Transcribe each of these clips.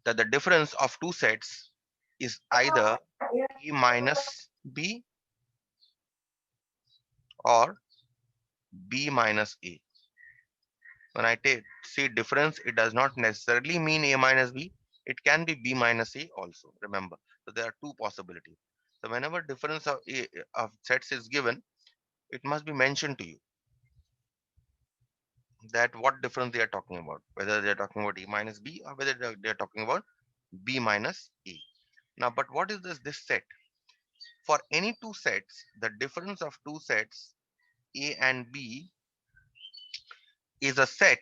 that the difference of two sets is either A minus B or B minus A. When I say difference, it does not necessarily mean A minus B. It can be B minus A also. Remember, so there are two possibilities. So whenever difference of sets is given, it must be mentioned to you that what difference they are talking about, whether they are talking about A minus B or whether they are talking about B minus A. Now, but what is this set? For any two sets, the difference of two sets A and B is a set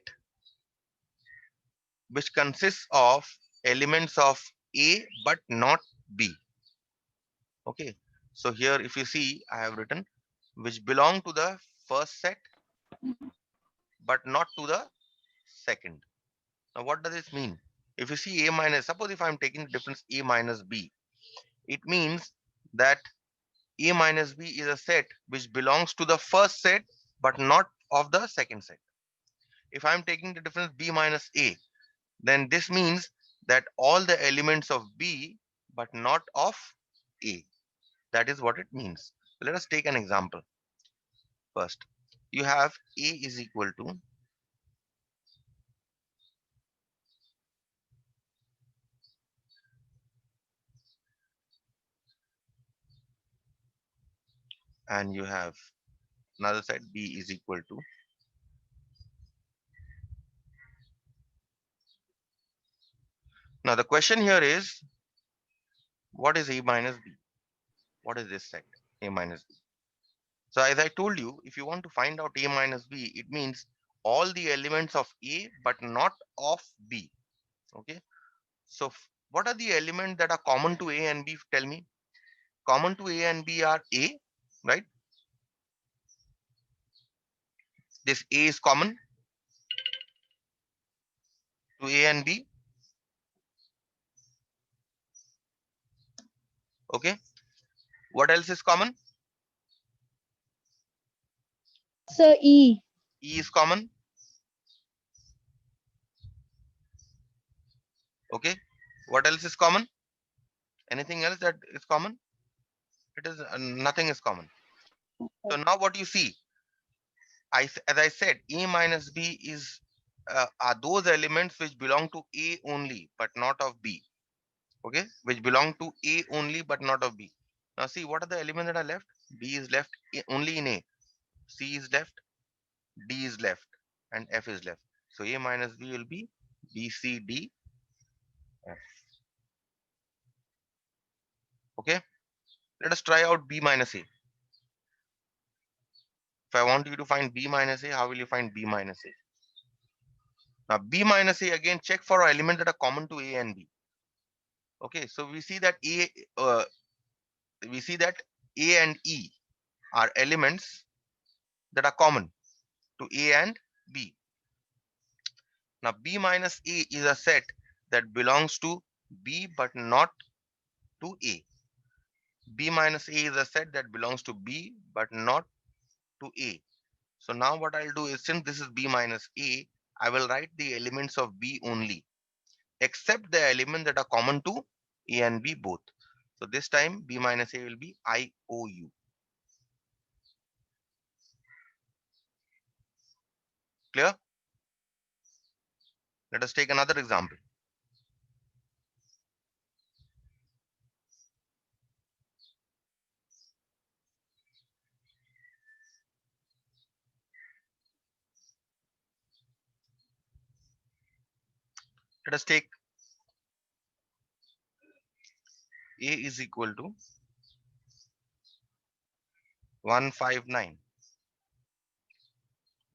which consists of elements of A but not B. Okay. So here, if you see, I have written which belong to the first set but not to the second. Now, what does this mean? If you see A minus, suppose if I'm taking the difference A minus B, it means that A minus B is a set which belongs to the first set but not of the second set. If I'm taking the difference B minus A, then this means that all the elements of B but not of A. That is what it means. Let us take an example first. You have A is equal to, and you have another side B is equal to. Now the question here is, what is A minus B? What is this set? A minus B. So as I told you, if you want to find out A minus B, it means all the elements of A but not of B. Okay. So what are the elements that are common to A and B? Tell me. Common to A and B are A, right? This A is common to A and B. Okay. What else is common? Sir, E. E is common. Okay. What else is common? Anything else that is common? It is nothing is common. So now what you see, as I said, A minus B is are those elements which belong to A only but not of B. Okay, which belong to A only but not of B. Now see, what are the elements that are left? B is left only in A. C is left, D is left, and F is left. So A minus B will be B, C, D, F. Okay, let us try out B minus A. If I want you to find B minus A, how will you find B minus A? Now B minus A, again check for elements that are common to A and B. Okay, so we see that A and E are elements that are common to A and B. Now B minus A is a set that belongs to B but not to A. B minus A is a set that belongs to B but not to A. So now what I'll do is, since this is B minus A, I will write the elements of B only, except the element that are common to A and B both. So this time B minus A will be IOU. Clear? Let us take another example. Let us take A is equal to 159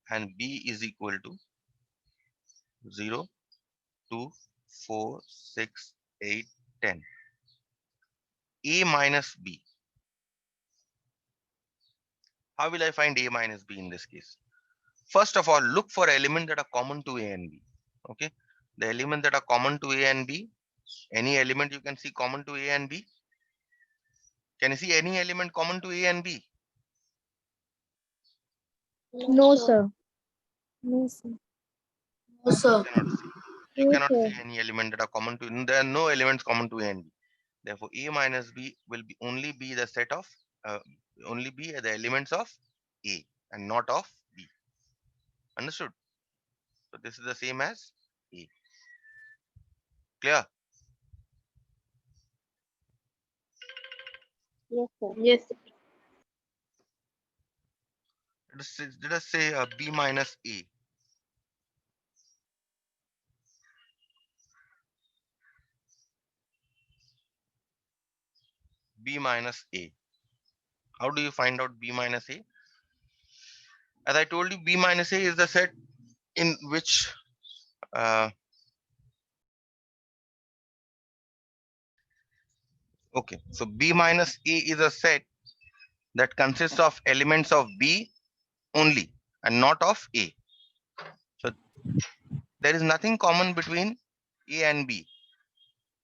and B is equal to 0, 2, 4, 6, 8, 10. A minus B. How will I find A minus B in this case? First of all, look for elements that are common to A and B. Okay. The elements that are common to A and B, any element you can see common to A and B. Can you see any element common to A and B? No, sir. No, sir. No, sir. Cannot see. you Yes, cannot sir. see any element that are common to. There are no elements common to A and B. Therefore, A minus B will be only be the set of uh, only be the elements of A and not of B. Understood? So this is the same as A. Clear? Yes, sir. Yes. Let us say B minus A. B minus A. How do you find out B minus A? As I told you, B minus A is the set in which okay. So B minus A is a set that consists of elements of B only and not of A. So there is nothing common between A and B.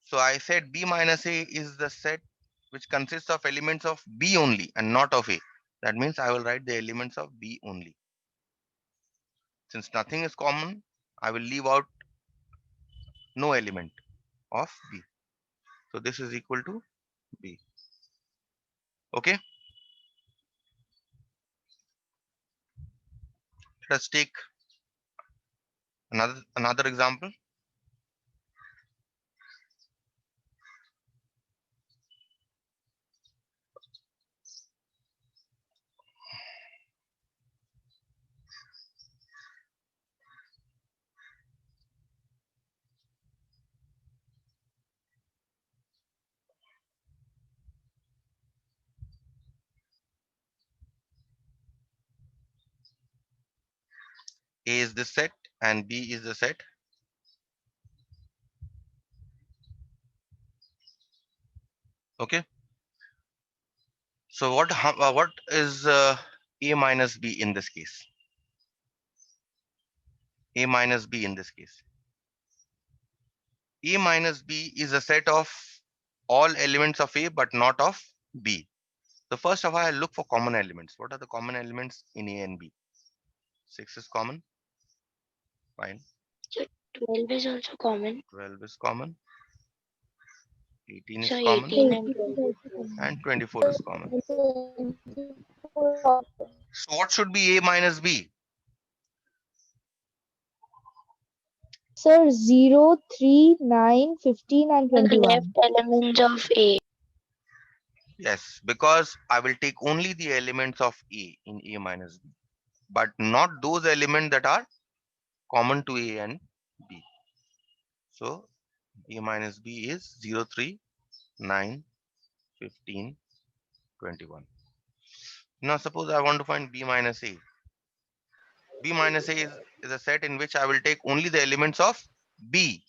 So I said B minus A is the set which consists of elements of B only and not of A. That means I will write the elements of B only. Since nothing is common, I will leave out no element of B. So this is equal to B. Okay. Let us take another example. A is this set and B is the set. Okay. So what is A minus B in this case? A minus B in this case. A minus B is a set of all elements of A but not of B. So first of all, I look for common elements. What are the common elements in A and B? 6 is common. Fine. 12 is also common. 12 is common. 18 So is common. 18 and 18 is 12. also common. And 24 is common. And 24 also. So what should be A minus B? Sir, 0, 3, 9, 15 and The 21. left elements of A. Yes, because I will take only the elements of A in A minus B, but not those elements that are common to A and B. So A minus B is 0, 3, 9, 15, 21. Now suppose I want to find B minus A. B minus A is a set in which I will take only the elements of B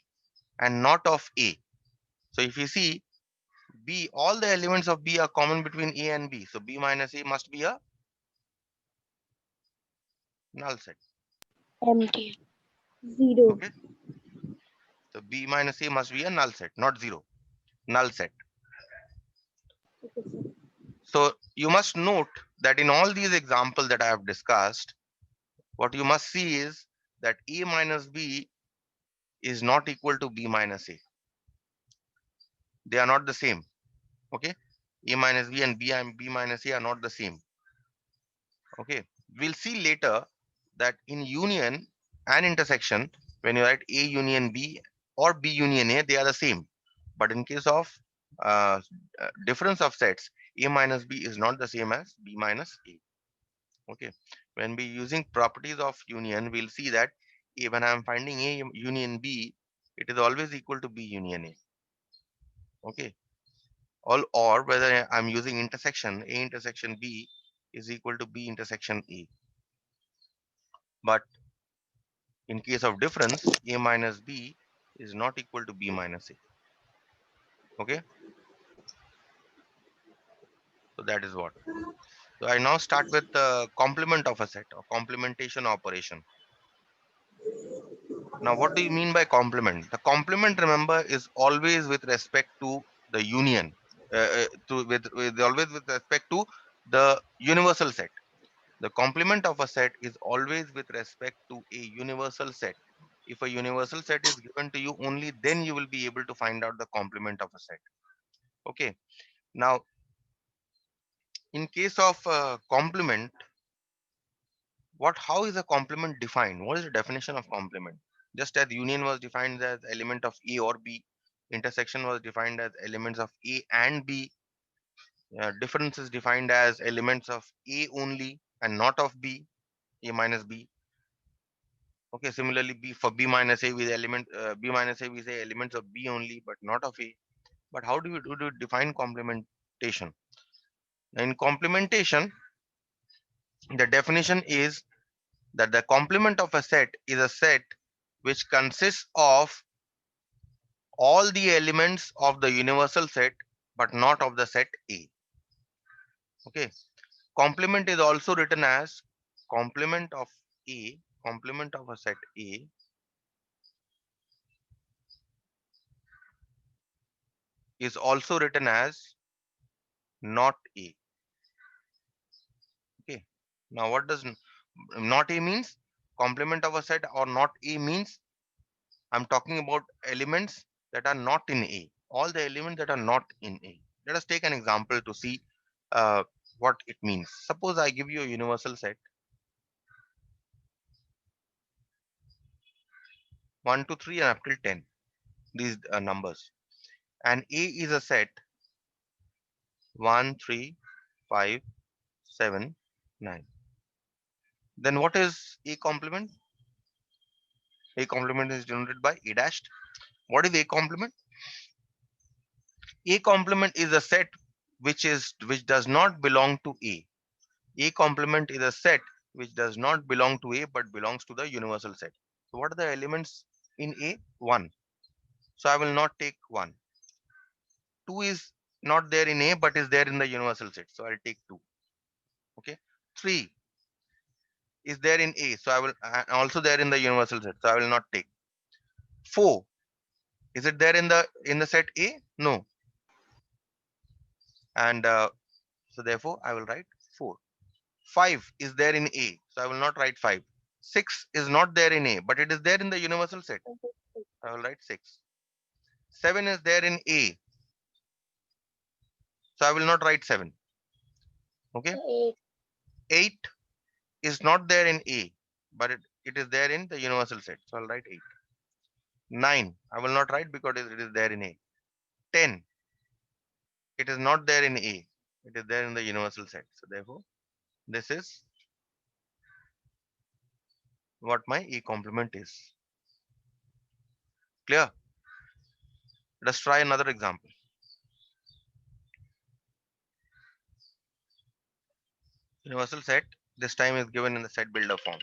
and not of A. So if you see B, all the elements of B are common between A and B. So B minus A must be a null set. Empty. 0. Okay. So B minus A must be a null set, not zero. Null set. Okay, sir. So you must note that in all these examples that I have discussed, what you must see is that A minus B is not equal to B minus A. They are not the same. Okay. A minus B and B minus A are not the same. Okay. We'll see later that in union and intersection, when you write A union B or B union A, they are the same. But in case of uh, difference of sets, A minus B is not the same as B minus A. Okay. When we using properties of union, we'll see that when I'm finding A union B, it is always equal to B union A. Okay. All or whether I'm using intersection, A intersection B is equal to B intersection A. But in case of difference, A minus B is not equal to B minus A. Okay. So that is what. So I now start with the complement of a set or complementation operation. Now, what do you mean by complement? The complement, remember, is always with respect to the union, with always with respect to the universal set. The complement of a set is always with respect to a universal set. If a universal set is given to you, only then you will be able to find out the complement of a set. Okay. Now, in case of complement, how is a complement defined? What is the definition of complement? Just as union was defined as element of A or B, intersection was defined as elements of A and B. Difference is defined as elements of A only and not of B, A minus B. Okay, similarly, B for B minus A with B minus A we say elements of B only but not of A. But how do we define complementation? In complementation, the definition is that the complement of a set is a set which consists of all the elements of the universal set but not of the set A. Okay. Complement is also written as complement of A, complement of a set A is also written as not A. Okay. Now what does not A means? Complement of a set or not A means I'm talking about elements that are not in A. All the elements that are not in A. Let us take an example to see uh, what it means. Suppose I give you a universal set 1 to 3 and up till 10. These numbers. And A is a set 1, 3, 5, 7, 9. Then what is A complement? A complement is denoted by A dashed. What is A complement? A complement is a set which does not belong to A. A complement is a set which does not belong to A but belongs to the universal set. So what are the elements in A? 1. So I will not take 1. 2 is not there in A but is there in the universal set. So I'll take 2. Okay. 3 is there in A. So I will also there in the universal set. So I will not take. 4, is it there in the set A? No. And so therefore I will write 4. 5 is there in A. So I will not write 5. 6 is not there in A, but it is there in the universal set. I will write 6. 7 is there in A. So I will not write 7. Okay. 8. 8 is not there in A, but it is there in the universal set. So I'll write 8. 9, I will not write because it is there in A. 10, it is not there in A. It is there in the universal set. So therefore, this is what my A complement is. Clear? Let's try another example. Universal set this time is given in the set builder form.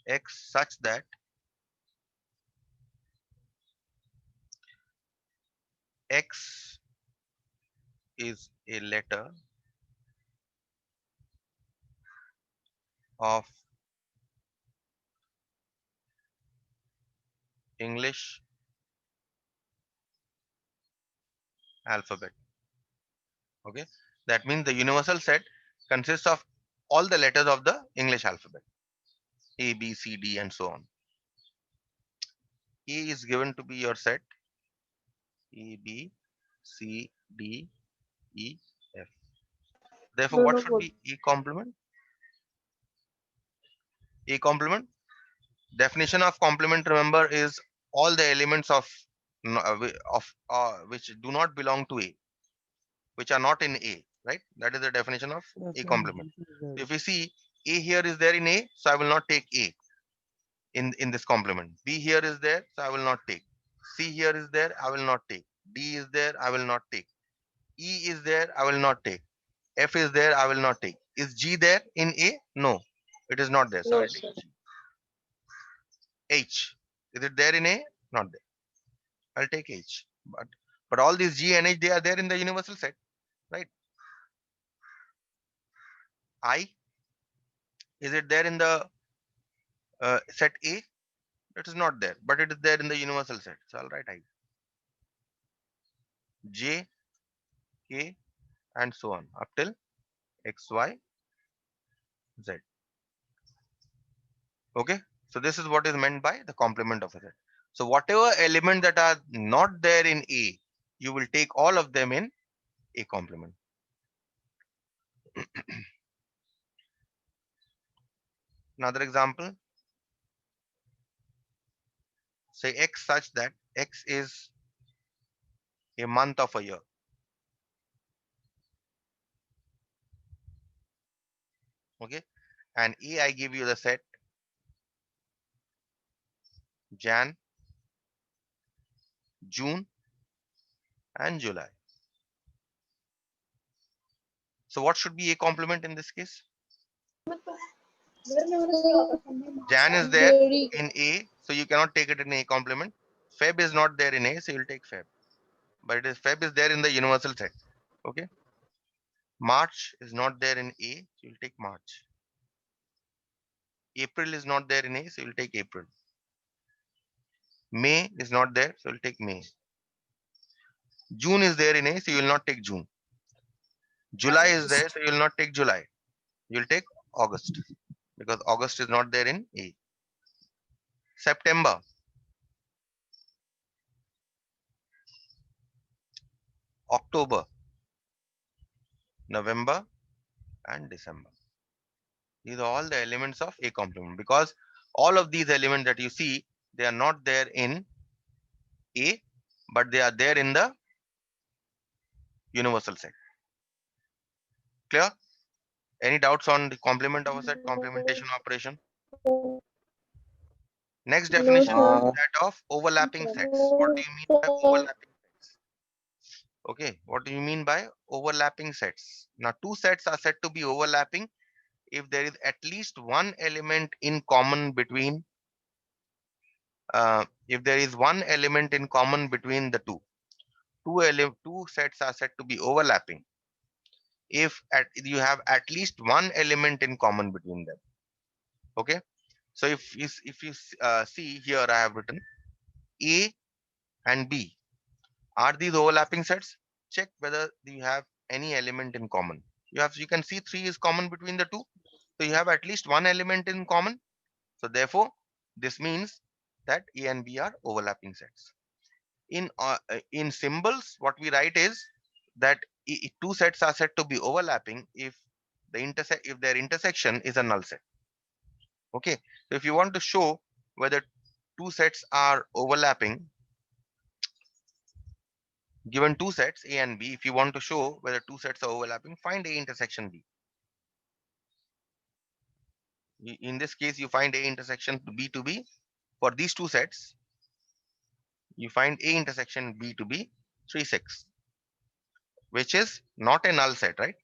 X such that X is a letter of English alphabet. Okay, that means the universal set consists of all the letters of the English alphabet, A, B, C, D, and so on. A is given to be your set A, B, C, D, E, F. Therefore, No, what no, should both. be A complement? A complement. Definition of complement, remember, is all the elements of which do not belong to A, which are not in A, right? That is the definition of A complement. If we see A here is there in A, so I will not take A in this complement. B here is there, so I will not take. C here is there, I will not take. D is there, I will not take. E is there, I will not take. F is there, I will not take. Is G there in A? No, it is not there. So No, I'll take sir. G. H, is it there in A? Not there. I'll take H. But all these G and H, they are there in the universal set, right? I, is it there in the set A? It is not there, but it is there in the universal set. So I'll write I. J, K, and so on up till X, Y, Z. Okay. So this is what is meant by the complement of a set. So whatever element that are not there in A, you will take all of them in A complement. Another example, say X such that X is a month of a year. Okay. And A, I give you the set Jan, June, and July. So what should be A complement in this case? Jan is there Very in A, so you cannot take it in A complement. Feb is not there in A, so you'll take Feb. But it is Feb is there in the universal set. Okay. March is not there in A, so you'll take March. April is not there in A, so you'll take April. May is not there, so you'll take May. June is there in A, so you will not take June. July is there, so you will not take July. You will take August because August is not there in A. September, October, November, and December. These are all the elements of A complement because all of these elements that you see, they are not there in A, but they are there in the universal set. Clear? Any doubts on the complement of a set, complementation operation? Next no, definition is sir. that of overlapping sets. What do you mean by overlapping sets? Okay, what do you mean by overlapping sets? Now, two sets are said to be overlapping if there is at least one element in common between if there is one element in common between the two. Two sets are said to be overlapping if you have at least one element in common between them. Okay, so if you see here, I have written A and B. Are these overlapping sets? Check whether you have any element in common. You can see 3 is common between the two. So you have at least one element in common. So therefore, this means that A and B are overlapping sets. In symbols, what we write is that two sets are said to be overlapping if their intersection is a null set. Okay. So if you want to show whether two sets are overlapping, given two sets A and B, if you want to show whether two sets are overlapping, find A intersection B. In this case, you find A intersection B to be, for these two sets, you find A intersection B to be 3, 6, which is not a null set, right?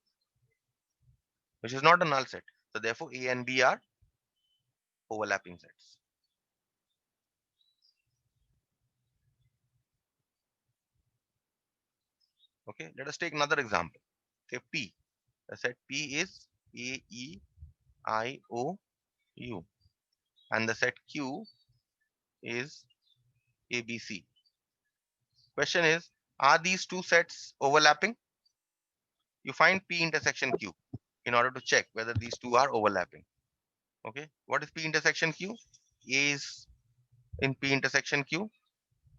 Which is not a null set. So therefore, A and B are overlapping sets. Okay, let us take another example. Say P. The set P is A, E, I, O, U. And the set Q is A, B, C. Question is, are these two sets overlapping? You find P intersection Q in order to check whether these two are overlapping. Okay, what is P intersection Q? A is in P intersection Q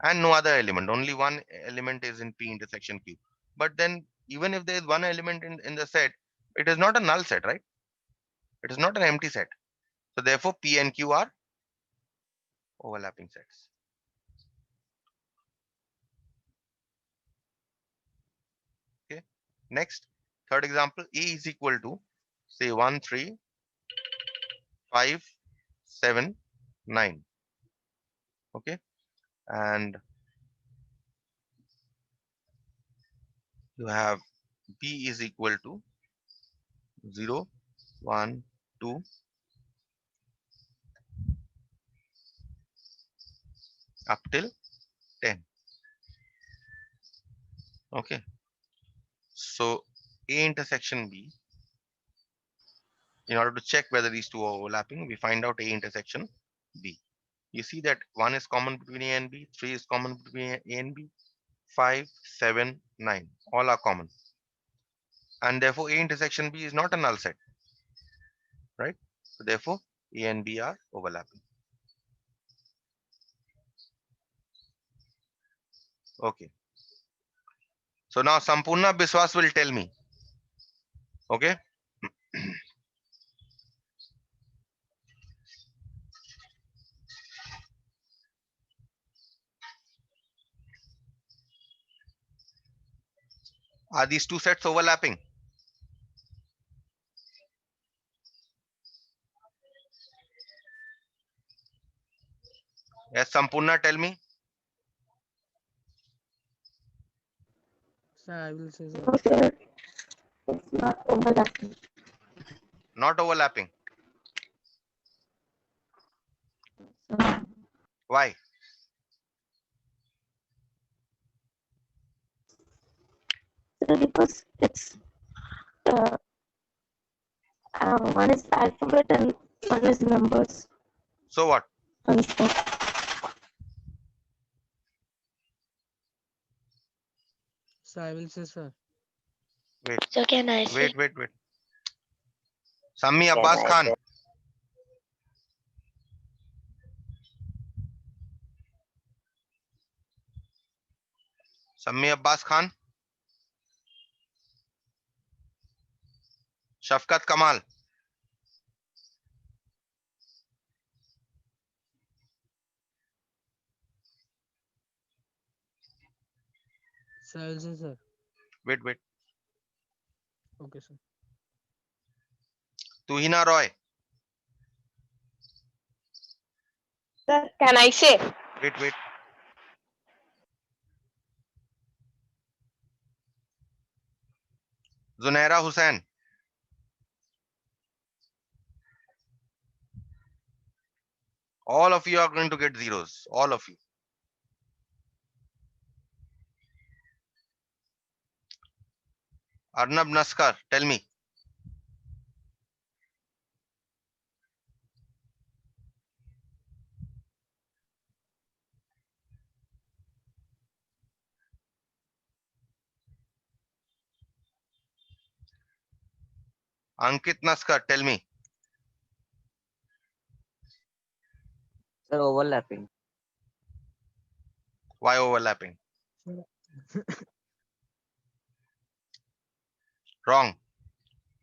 and no other element. Only one element is in P intersection Q. But then even if there is one element in the set, it is not a null set, right? It is not an empty set. So therefore, P and Q are overlapping sets. Okay. Next, third example, A is equal to say 1, 3, 5, 7, 9. Okay. And you have B is equal to 0, 1, 2, up till 10. Okay. So A intersection B, in order to check whether these two are overlapping, we find out A intersection B. You see that 1 is common between A and B, 3 is common between A and B, 5, 7, 9, all are common. And therefore A intersection B is not a null set, right? So therefore A and B are overlapping. Okay. So now Sampurna Biswas will tell me. Okay. Are these two sets overlapping? Yes, Sampurna, tell me. Sir, I will say, sir. No, sir. It's not overlapping. Not overlapping. Why? Sir, because it's uh, one is alphabet and one is numbers. So what? Understand? Sir, I will say, sir. Wait, So can I say? wait. Sammi Abbas Khan. Sammi Abbas Khan. Shafkat Kamal. Sir, I will say, sir. Wait. Okay, sir. Tuhina Roy. Sir, can I say? Wait. Zunaira Hussain. All of you are going to get zeros. All of you. Arnab Naskar, tell me. Ankit Naskar, tell me. Sir, overlapping. Why overlapping? Wrong.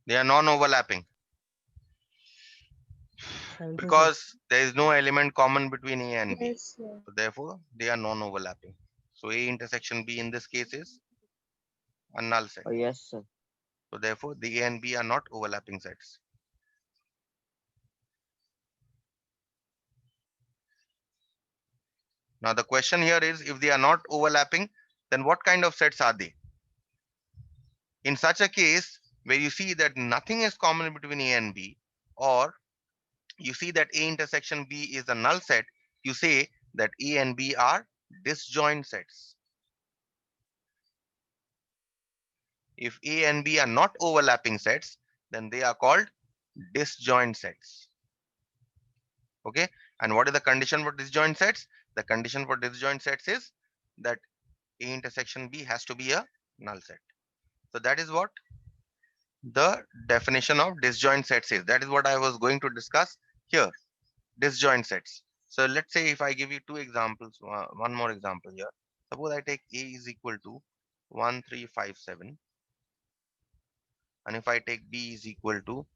They are non-overlapping Sir, I will say, sir. because there is no element common between A and B. Yes, sir. So therefore, they are non-overlapping. So A intersection B in this case is a null set. Oh, yes, sir. So therefore, the A and B are not overlapping sets. Now the question here is, if they are not overlapping, then what kind of sets are they? In such a case where you see that nothing is common between A and B, or you see that A intersection B is a null set, you say that A and B are disjoint sets. If A and B are not overlapping sets, then they are called disjoint sets. Okay. And what is the condition for disjoint sets? The condition for disjoint sets is that A intersection B has to be a null set. So that is what the definition of disjoint sets is. That is what I was going to discuss here. Disjoint sets. So let's say if I give you two examples, one more example here. Suppose I take A is equal to 1, 3, 5, 7. And if I take B is equal to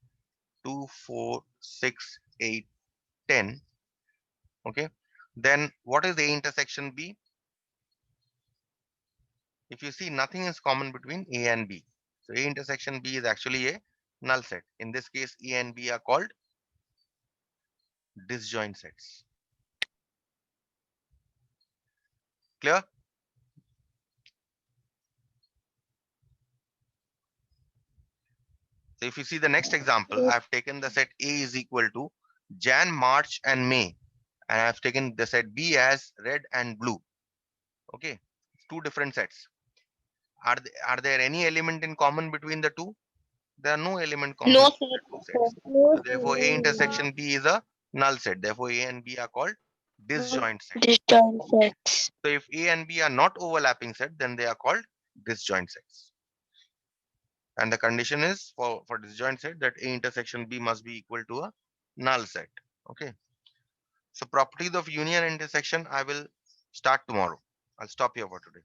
2, 4, 6, 8, 10. Okay. Then what is A intersection B? If you see, nothing is common between A and B. So A intersection B is actually a null set. In this case, A and B are called disjoint sets. Clear? So if you see the next example, I have taken the set A is equal to Jan, March, and May. And I have taken the set B as red and blue. Okay. Two different sets. Are there any element in common between the two? There are no element common No, between sir. the two sets. No, So therefore, A intersection B is a null set. Therefore, A and B are called disjoint sets. Disjoint sets. So if A and B are not overlapping set, then they are called disjoint sets. And the condition is for disjoint set that A intersection B must be equal to a null set. Okay. So properties of union and intersection, I will start tomorrow. I'll stop here for today.